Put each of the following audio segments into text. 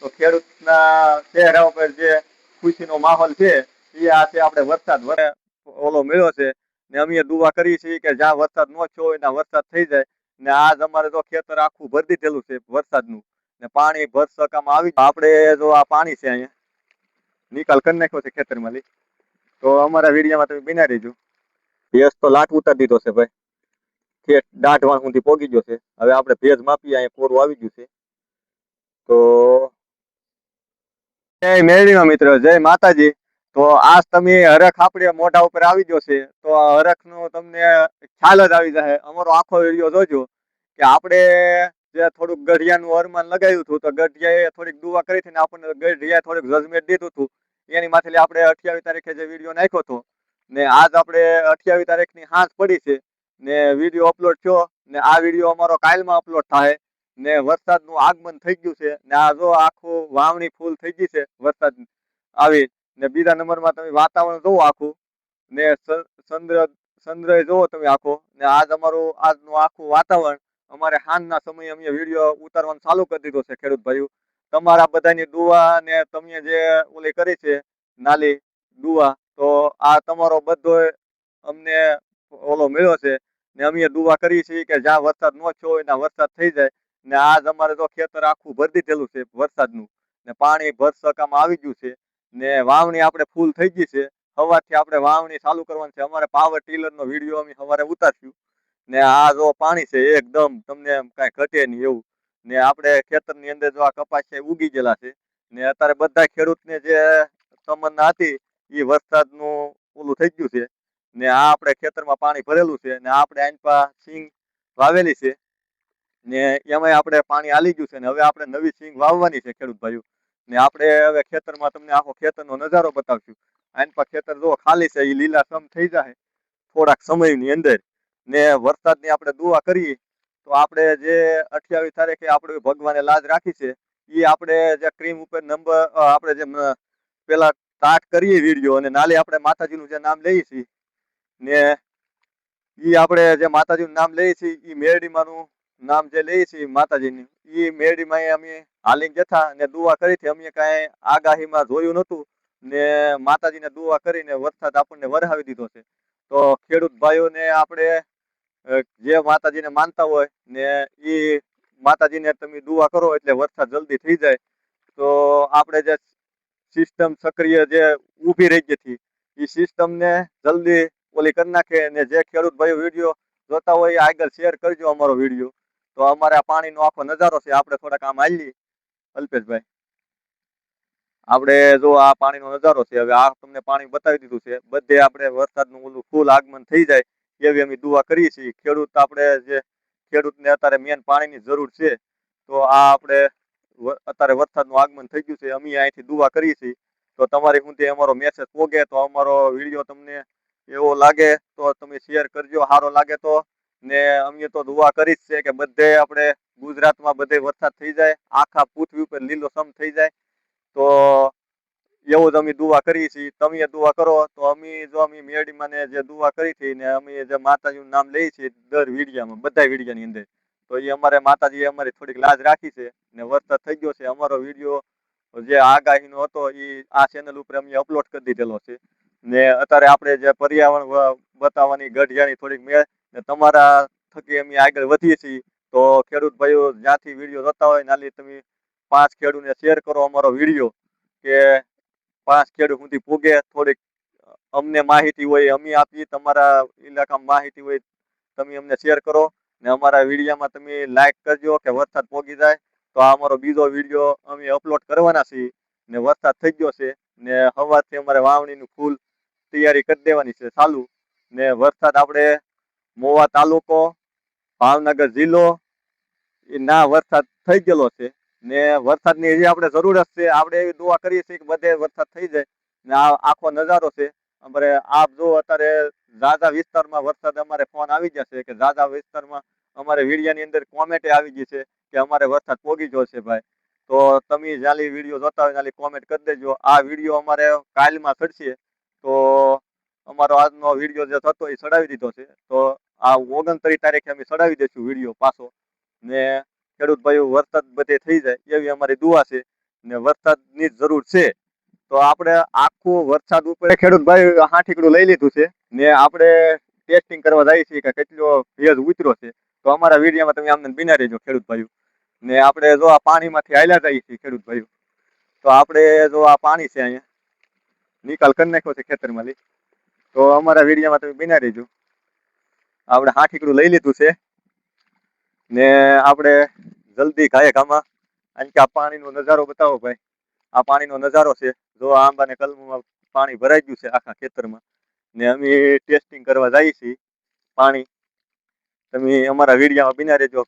તો ખેડૂતના ચહેરા ઉપર જે ખુશીનો માહોલ છે એ આ છે આપણે વરસાદ ઓલો મળ્યો છે ને અમે દુઆ કરીએ છીએ કે જ્યાં વરસાદ ન થયો હોય ત્યાં વરસાદ થઈ જાય ને આજ અમારે તો ખેતર આખું ભરી દીધેલું છે વરસાદનું ને પાણી ભર સકામાં આવી આપણે જો આ પાણી છે અહીંયા નિકાલ કરી નાખ્યો છે ખેતરમાં તો અમારા વિડીયામાં તમે બિના રહેજો ભેજ તો લાટ ઉતારી દીધો છે ભાઈ ખેત દાઢવાણ સુધી પોગી ગયો છે હવે આપણે ભેજ માપીએ અહીંયા કોરું આવી ગયું છે તો જય મેળવીમાં મિત્ર જય માતાજી તો આજ તમે હરખ આપણે મોઢા ઉપર આવી ગયો છે તો હરખ નો તમને ખ્યાલ જ આવી જાય અમારો આખો વિડીયો જોજો કે આપણે જે થોડુંક ગઢિયાનું અરમાન લગાવ્યું હતું તો ગઢિયાએ થોડીક દુઆ કરી હતી ને આપણને ગઢિયાએ થોડીક જજમેન્ટ દીધું હતું એની માંથી આપણે 28 તારીખે જે વિડીયો નાખ્યો હતો ને આજ આપણે 28 તારીખની સાંજ પડી છે ને વિડીયો અપલોડ થયો ને આ વિડીયો અમારો કાલમાં અપલોડ થાય ને વરસાદનું આગમન થઈ ગયું છે ને આ જો આખું વાવણી ફૂલ થઈ ગઈ છે વરસાદ આવી ને બીજા નંબરમાં તમે વાતાવરણ જોવો આખું ને ચંદ્ર જોવો તમે આખો ને આજ અમારું આજનું આખું વાતાવરણ અમારે હાંજના સમયે અમે વિડીયો ઉતારવાનું ચાલુ કરી દીધો છે ખેડૂત ભાઈઓ તમારા બધાની દુઆ ને તમે જે ઓલી કરી છે નાલી દુઆ તો આ તમારો બધો અમને ઓલો મળ્યો છે ને અમે દુઆ કરીએ છીએ કે જ્યાં વરસાદ ન થયો હોય ત્યાં વરસાદ થઈ જાય ને આજ અમારે તો ખેતર આખું ભરી દીધેલું છે વરસાદનું ને પાણી ભર સકામાં આવી ગયું છે ને વાવણી આપણે ફૂલ થઈ ગઈ છે સવારથી આપણે વાવણી ચાલુ કરવાની છે અમારે પાવર ટીલરનો વિડીયો અમે સવારે ઉતારશું ને આ જો પાણી છે એકદમ તમને કાંઈ ઘટે નહીં એવું ને આપણે ખેતરની અંદર જો આ કપાસ છે ઉગી ગયેલા છે ને અત્યારે બધા ખેડૂતને જે તમન્ના હતી એ વરસાદનું ઓલું થઈ ગયું છે ને આ આપણે ખેતરમાં પાણી ભરેલું છે ને આપણે આનપા સિંગ વાવેલી છે ને એમાં આપણે પાણી આલી ગયું છે ને હવે આપણે નવી સિંગ વાવવાની છે ખેડૂત ભાઈઓ ને આપણે હવે ખેતરમાં તમને આખો ખેતરનો નજારો બતાવશું આનપા ખેતર જો ખાલી છે એ લીલાછમ થઈ જાય થોડાક સમયની અંદર ને વરસાદની આપણે દુઆ કરીએ તો આપણે જે 28 તારીખે આપણે ભગવાને લાજ રાખી છે એ આપણે જે ક્રીમ ઉપર નંબર આપણે જે પેલા સ્ટાર્ટ કરીએ વિડીયો અને નાલે આપણે માતાજીનું જે નામ લઈએ છીએ ને એ આપણે જે માતાજીનું નામ લઈએ છીએ એ મેરડીમાંનું નામ જે લઈએ છીએ માતાજીની એ મેરડીમાં અમે હાલીને જતા ને દુઆ કરી હતી અમે કાંઈ આગાહીમાં જોયું નહોતું ને માતાજીને દુઆ કરીને વરસાદ આપણને વરસાવી દીધો છે તો ખેડૂત ભાઈઓને આપણે જે માતાજીને માનતા હોય ને એ માતાજીને તમે દુઆ કરો એટલે વરસાદ જલ્દી થઈ જાય તો આપણે જે સિસ્ટમ સક્રિય જે ઊભી રહી ગઈ હતી એ સિસ્ટમને જલ્દી ઓલી કરી નાખે ને જે ખેડૂત ભાઈઓ વિડીયો જોતા હોય આગળ શેર કરજો અમારો વિડીયો તો અમારે આ પાણીનો આખો નજારો છે આપણે થોડાક આમ હાલીએ અલ્પેશભાઈ આપણે જો આ પાણીનો નજારો છે હવે આ તમને પાણી બતાવી દીધું છે બધે આપણે વરસાદનું ઓલું ફૂલ આગમન થઈ જાય એવી અમે દુઆ કરીએ છીએ ખેડૂત આપણે જે ખેડૂતને અત્યારે મેન પાણીની જરૂર છે તો આ આપણે અત્યારે વરસાદનું આગમન થઈ ગયું છે અમે અહીંથી દુઆ કરીએ છીએ તો તમારી સુધી અમારો મેસેજ પોગે તો અમારો વિડીયો તમને એવો લાગે તો તમે શેર કરજો સારો લાગે તો ને અમે તો દુઆ કરી જ છે કે બધે આપણે ગુજરાતમાં બધે વરસાદ થઈ જાય આખા પૃથ્વી ઉપર લીલોછમ થઈ જાય તો એવું જ અમે દુઆ કરીએ છીએ તમે દુઆ કરો તો અમે મેરડીમાં ને જે દુઆ કરી હતી ને અમે જે માતાજીનું નામ લઈએ છીએ દર વિડીયામાં બધા વિડીયાની અંદર તો એ અમારે માતાજીએ અમારી થોડીક લાજ રાખી છે ને વરસાદ થઈ ગયો છે અમારો વિડીયો જે આગાહીનો હતો એ આ ચેનલ ઉપર અમે અપલોડ કરી દીધેલો છે ને અત્યારે આપણે જે પર્યાવરણ બતાવવાની ગઢિયાની થોડીક મેળ ને તમારા થકી અમે આગળ વધીએ છીએ તો ખેડૂત ભાઈઓ જ્યાંથી વિડીયો જોતા હોય નાલી તમે 5 ખેડૂતને શેર કરો અમારો વિડીયો કે 5 ખેડૂત સુધી પૂગે થોડીક અમને માહિતી હોય અમે આપીએ તમારા ઇલાકામાં માહિતી હોય તમે અમને શેર કરો ને અમારા વિડીયામાં તમે લાઈક કરજો કે વરસાદ પોગી જાય તો આ અમારો બીજો વિડીયો અમે અપલોડ કરવાના છીએ ને વરસાદ થઈ ગયો છે ને સવારથી અમારે વાવણીનું ફૂલ તૈયારી કરી દેવાની છે ચાલુ ને વરસાદ આપણે મોવા તાલુકો ભાવનગર જિલ્લો એ ના વરસાદ થઈ ગયેલો છે ને વરસાદની જે આપણે જરૂરત છે આપણે એવી દુઆ કરીએ છીએ કે બધે વરસાદ થઈ જાય ને આ આખો નજારો છે અમારે આપ જો અત્યારે ઝાઝા વિસ્તારમાં વરસાદ અમારે ફોન આવી જશે કે ઝાઝા વિસ્તારમાં અમારે વિડીયાની અંદર કોમેન્ટ આવી ગઈ છે કે અમારે વરસાદ પોગી ગયો છે ભાઈ તો તમે જાલી વિડીયો જોતા હોય જાલી કોમેન્ટ કરી દેજો આ વિડીયો અમારે કાલમાં ચડશે તો અમારો આજનો વિડીયો જે થતો એ ચડાવી દીધો છે તો આ 29 તારીખે અમે ચડાવી દઈશું વિડીયો પાછો ને ખેડૂત ભાઈઓ વરસાદ બધે થઈ જાય એવી અમારી દુઆ છે ને વરસાદની જ જરૂર છે. તો આપણે આખું વરસાદ ઉપર ખેડૂત ભાઈ હાથીકડું લઈ લીધું છે ને આપણે ટેસ્ટિંગ કરવા જઈએ છીએ કે કેટલો ભેજ ઉતર્યો છે. તો અમારા વિડીયોમાં તમે આમને બિના રહેજો ખેડૂત ભાઈઓ. ને આપણે જો આ પાણીમાંથી હાલ્યા જઈએ છીએ ખેડૂત ભાઈઓ, તો આપણે જો આ પાણી છે અહીંયા નિકાલ કરી નાખ્યો છે ખેતરમાં લઈ, તો અમારા વિડીયોમાં તમે બિના રહેજો. આપણે હાથીકડું લઈ લીધું છે ને આપણે જલ્દી ઘાયે ઘામાં કારણ કે આ પાણીનો નજારો બતાવો ભાઈ. આ પાણીનો નજારો છે. જો આંબા ને કલમમાં પાણી ભરાઈ ગયું છે આખા ખેતરમાં ને અમે ટેસ્ટિંગ કરવા જઈએ છીએ પાણી. તમે અમારા વિડીયોમાં બિના રહેજો.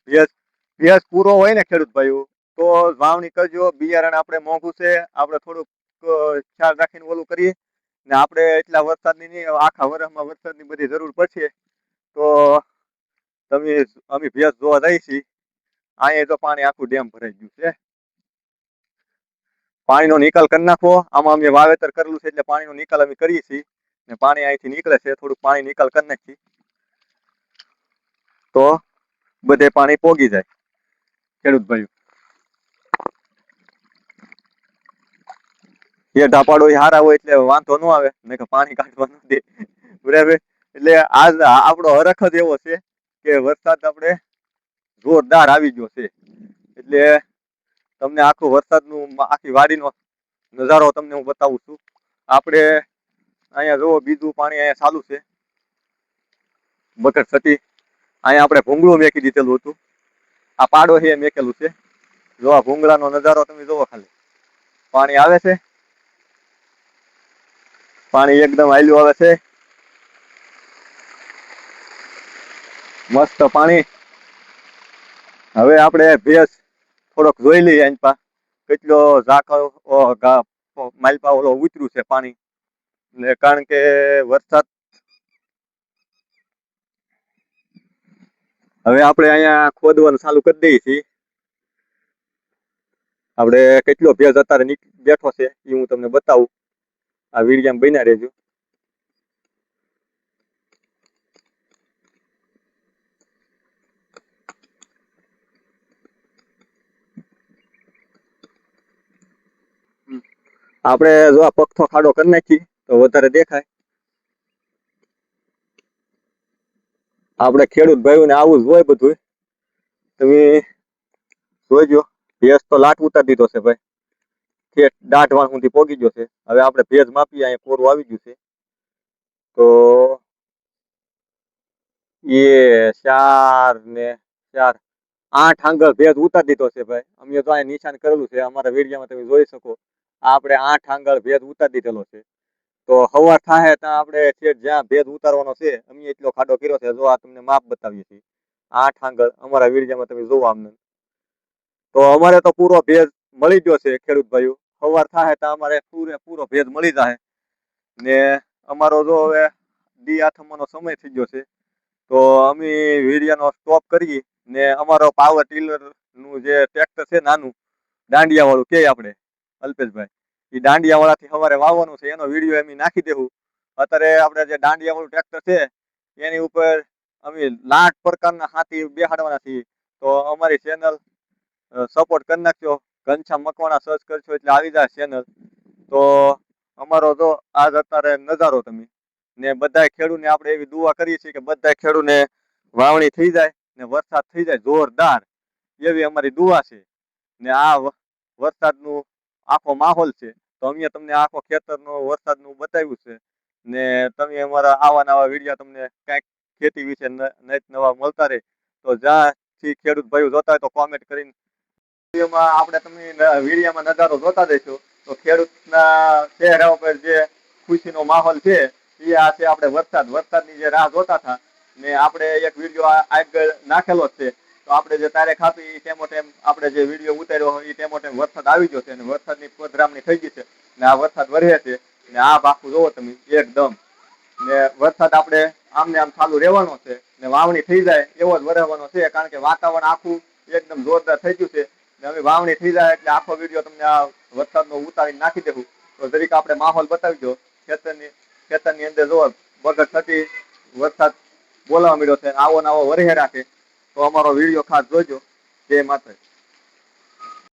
ભેજ પૂરો હોય ને ખેડૂત ભાઈઓ તો વાવણી કરજો. બિયારણ આપણે મોંઘું છે, આપણે થોડુંક ખ્યાલ રાખીને ઓલું કરીએ ને આપણે એટલા વરસાદની નહીં, આખા વર્ષમાં વરસાદની બધી જરૂર પડશે. તો અમે ભેજ જોવા જઈએ છીએ. અહીંયા તો પાણી આખું ડેમ ભરાઈ ગયું છે. પાણીનો નિકાલ કરી નાખો. આમાં અમે વાવેતર કરેલું છે એટલે પાણીનો નિકાલ અમે કરીએ છીએ ને પાણી અહીંથી નીકળે છે. થોડુંક પાણી નિકાલ કરી નાખીએ તો બધે પાણી પોગી જાય ખેડૂત ભાઈઓ. એ ઢાપાડો હારા હોય એટલે વાંધો ન આવે, ને કે પાણી કાઢવા ન દે. બરાબર. એટલે આજ આપણો હરખ જ એવો છે કે વરસાદ આપણે જોરદાર આવી ગયો છે. એટલે તમને આખું વરસાદનું આખી વાડીનો નજારો તમને હું બતાવું છું. આપણે અહીંયા જુઓ બીજું પાણી અહીંયા ચાલુ છે બકેટ થતી. અહીંયા આપણે ભૂંગળું મેકી દીધેલું હતું. આ પાડો છે મેકેલું છે. જો આ ભૂંગળાનો નજારો તમે જોવો ખાલી. પાણી આવે છે, પાણી એકદમ હાલ્યું આવે છે. મસ્ત પાણી. હવે આપણે ભેજ થોડોક જોઈ લઈએ એની પા કેટલો માલપા ઓલો ઉતર્યું છે પાણી ને. કારણ કે વરસાદ હવે આપણે અહીંયા ખોદવાનું ચાલુ કરી દઈએ છીએ. આપણે કેટલો ભેજ અત્યારે બેઠો છે એ હું તમને બતાવું. આ વિડીયામાં બન્યા રહેજો. આપણે જો આ પગથો ખાડો કરી નાખી તો વધારે દેખાય. આપણે ખેડૂત ભાઈઓને આવું જ હોય બધું. તમે જોઈજો. ભેજ તો લાટ ઉતારી દીધો છે ભાઈ. ખેત દાઢવાણ સુધી પોગી ગયો છે. હવે આપણે ભેજ માપીએ. અહીંયા કોરું આવી ગયું છે તો એ 4 ને 4 8 આંગળ ભેજ ઉતારી દીધો છે ભાઈ. અમે તો અહીંયા નિશાન કરેલું છે. અમારા વિડીયામાં તમે જોઈ શકો. આપણે 8 આંગળ ભેજ ઉતારી દીધેલો છે. તો હવાર થાય ત્યાં આપણે જ્યાં ભેજ ઉતારવાનો છે અમે એટલો ખાડો કર્યો છે. જો આ તમને માપ બતાવીએ છીએ 8 આંગળ. અમારા વિડીયામાં તમે જોવો આમને. તો અમારે તો પૂરો ભેજ મળી ગયો છે ખેડૂત ભાઈઓ. હવાર થાય ત્યાં અમારે પૂરો ભેજ મળી જાય ને. અમારો જો હવે દી આથમવાનો સમય થઈ ગયો છે તો અમે વિડીયાનો સ્ટોપ કરી ને અમારો પાવર ટીલર નું જે ટ્રેક્ટર છે નાનું દાંડિયા વાળું કે આપણે અલ્પેશભાઈ, એ દાંડિયા વાળાથી સવારે વાવવાનું છે. એનો વિડીયો અમે નાખી દેવું. અત્યારે આપણે જે દાંડિયા વાળું ટ્રેક્ટર છે એની ઉપર અમે લાખ પ્રકારના હાથી બેહાડવાના છીએ. તો અમારી ચેનલ સપોર્ટ કરી નાખજો. ઘનશ્યામ મકવાણા સર્ચ કરશો એટલે આવી જાય ચેનલ. તો અમારો જો આજ અત્યારે નજારો તમે ને બધા ખેડૂતને આપણે એવી દુઆ કરીએ છીએ કે બધા ખેડૂતને વાવણી થઈ જાય ને વરસાદ થઈ જાય જોરદાર. એવી અમારી દુઆ છે. ને આ વરસાદનું આખો માહોલ છે તો અમે તમને આખો ખેતરનો વરસાદનું બતાવ્યું છે ને. તમે અમારા આવા નવા વિડીયો તમને કંઈક ખેતી વિશે નવા મળતા રહે તો જ્યાંથી ખેડૂત ભાઈઓ જોતા હોય તો કોમેન્ટ કરીને આપણે તમે વિડીયોમાં નજારો જોતા દેશો તો ખેડૂતના ચહેરા ઉપર જે ખુશીનો માહોલ છે એ આ છે. આપણે વરસાદની જે રાહ જોતા હતા ને આપણે એક વિડીયો આગળ નાખેલો જ છે. તો આપણે જે તારીખ આપી એ ટેમો ટેમ આપણે જે વિડીયો ઉતાર્યો હોય એ ટેમો ટેમ વરસાદ આવી ગયો છે અને વરસાદની પધરામણી થઈ ગઈ છે ને આ વરસાદ વરસે છે ને આ બાખું જોવો તમે એકદમ. ને વરસાદ આપણે આમને આમ ચાલુ રહેવાનો છે ને વાવણી થઈ જાય એવો જ વરસવાનો છે. કારણ કે વાતાવરણ આખું એકદમ જોરદાર થઈ ગયું છે ને હવે વાવણી થઈ જાય એટલે આખો વિડીયો તમને આ વરસાદનો ઉતારીને નાખી દેવું. તો જરીક આપણે માહોલ બતાવી દો ખેતરની અંદર જો બગડ થતી વરસાદ બોલાવા મળ્યો છે આવો ને આવો વરહે રાખે તો અમારો વિડીયો ખાસ જોજો. જય માતા.